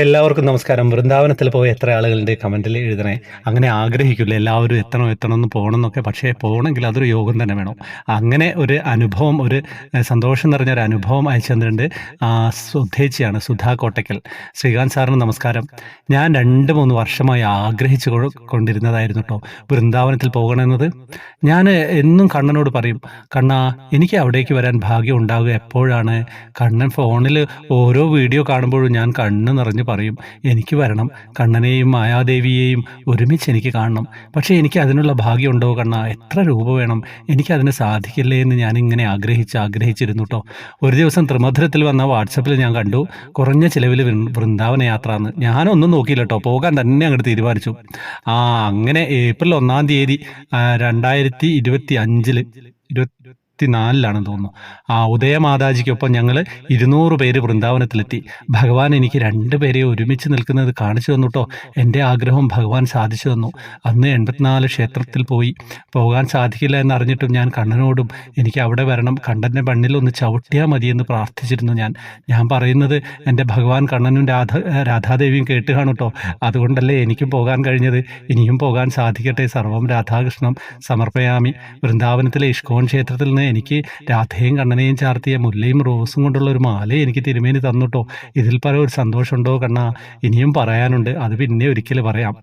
എല്ലാവർക്കും നമസ്കാരം. വൃന്ദാവനത്തിൽ പോയ എത്ര ആളുകളുണ്ട് കമൻറ്റിൽ എഴുതണേ. അങ്ങനെ ആഗ്രഹിക്കില്ല എല്ലാവരും എത്തണം എന്ന് പോകണം എന്നൊക്കെ. പക്ഷേ പോകണമെങ്കിൽ അതൊരു യോഗം തന്നെ വേണം. അങ്ങനെ ഒരു അനുഭവം, ഒരു സന്തോഷം നിറഞ്ഞ ഒരു അനുഭവം അയച്ചു തന്നിട്ടുണ്ട് സുധേച്ചിയാണ്, സുധാ കോട്ടയ്ക്കൽ. ശ്രീകാന്ത് സാറിന് നമസ്കാരം. ഞാൻ 2-3 വർഷമായി ആഗ്രഹിച്ചു കൊണ്ടിരുന്നതായിരുന്നു കേട്ടോ വൃന്ദാവനത്തിൽ പോകണമെന്നത്. ഞാൻ എന്നും കണ്ണനോട് പറയും, കണ്ണാ എനിക്ക് അവിടേക്ക് വരാൻ ഭാഗ്യം ഉണ്ടാവുക എപ്പോഴാണ്? കണ്ണൻ ഫോണിൽ ഓരോ വീഡിയോ കാണുമ്പോഴും ഞാൻ കണ്ണ് നിറഞ്ഞ് പറയും, എനിക്ക് വരണം, കണ്ണനെയും മായാദേവിയെയും ഒരുമിച്ച് എനിക്ക് കാണണം. പക്ഷേ എനിക്ക് അതിനുള്ള ഭാഗ്യം ഉണ്ടോ കണ്ണ? എത്ര രൂപ വേണം? എനിക്കതിന് സാധിക്കില്ലേ എന്ന് ഞാനിങ്ങനെ ആഗ്രഹിച്ചിരുന്നു കേട്ടോ. ഒരു ദിവസം ത്രിമധുരത്തിൽ വന്ന വാട്സപ്പിൽ ഞാൻ കണ്ടു, കുറഞ്ഞ ചിലവിൽ വൃന്ദാവന യാത്ര എന്ന്. ഞാനൊന്നും നോക്കിയില്ല കേട്ടോ, പോകാൻ തന്നെ അങ്ങോട്ട് തീരുമാനിച്ചു. അങ്ങനെ ഏപ്രിൽ 1-ാം തീയതി 2025 24 തോന്നുന്നു, ഉദയമാതാജിക്കൊപ്പം ഞങ്ങൾ 200 പേര് വൃന്ദാവനത്തിലെത്തി. ഭഗവാൻ എനിക്ക് 2 പേരെ ഒരുമിച്ച് നിൽക്കുന്നത് കാണിച്ചു തന്നു കേട്ടോ. എൻ്റെ ആഗ്രഹം ഭഗവാൻ സാധിച്ചു തന്നു. അന്ന് 84 ക്ഷേത്രത്തിൽ പോകാൻ സാധിക്കില്ല എന്നറിഞ്ഞിട്ടും ഞാൻ കണ്ണനോടും എനിക്ക് അവിടെ വരണം, കണ്ണൻ്റെ മണ്ണിലൊന്ന് ചവിട്ടിയാൽ മതിയെന്ന് പ്രാർത്ഥിച്ചിരുന്നു. ഞാൻ പറയുന്നത് എൻ്റെ ഭഗവാൻ കണ്ണനും രാധാദേവിയും കേട്ട് കാണും കേട്ടോ. അതുകൊണ്ടല്ലേ എനിക്കും പോകാൻ കഴിഞ്ഞത്. ഇനിയും പോകാൻ സാധിക്കട്ടെ. സർവം രാധാകൃഷ്ണം സമർപ്പയാമി. വൃന്ദാവനത്തിലെ ഇഷ്കോൺ ക്ഷേത്രത്തിൽ നിന്ന് എനിക്ക് രാധയും കണ്ണനെയും ചാർത്തിയ മുല്ലയും റോസും കൊണ്ടുള്ള ഒരു മാല എനിക്ക് തിരുമേനി തന്നുട്ടോ. ഇതിൽ പരം ഒരു സന്തോഷമുണ്ടോ കണ്ണാ? ഇനിയും പറയാനുണ്ട്, അത് പിന്നെ ഒരിക്കൽ പറയാം.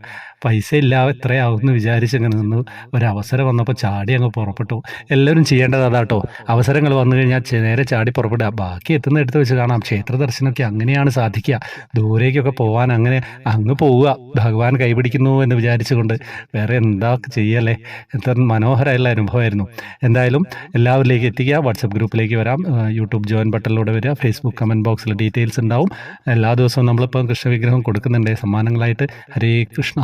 പൈസ ഇല്ല, എത്രയാവും എന്ന് വിചാരിച്ചങ്ങനെ നിന്നു. ഒരവസരം വന്നപ്പോൾ ചാടി അങ്ങ് പുറപ്പെട്ടു. എല്ലാവരും ചെയ്യേണ്ടത് അതാട്ടോ. അവസരങ്ങൾ വന്നു കഴിഞ്ഞാൽ നേരെ ചാടി പുറപ്പെടുക. ബാക്കി എത്തുന്ന എടുത്ത് വെച്ച് കാണാം. ക്ഷേത്ര ദർശനമൊക്കെ അങ്ങനെയാണ് സാധിക്കുക. ദൂരേക്കൊക്കെ പോകാൻ അങ്ങനെ അങ്ങ് പോവുക, ഭഗവാൻ കൈപിടിക്കുന്നു എന്ന് വിചാരിച്ചുകൊണ്ട്. വേറെ എന്താ ചെയ്യല്ലേ? എത്ര മനോഹരമായുള്ള അനുഭവമായിരുന്നു. എന്തായാലും എല്ലാവരിലേക്ക് എത്തിക്കുക. വാട്സപ്പ് ഗ്രൂപ്പിലേക്ക് വരാം, യൂട്യൂബ് ജോയിൻ ബട്ടണിലൂടെ വരിക, ഫേസ്ബുക്ക് കമൻറ്റ് ബോക്സിൽ ഡീറ്റെയിൽസ് ഉണ്ടാവും. എല്ലാ ദിവസവും നമ്മളിപ്പോൾ കൃഷ്ണവിഗ്രഹം കൊടുക്കുന്നുണ്ട് സമ്മാനങ്ങളായിട്ട്. ഹരേ കൃഷ്ണ.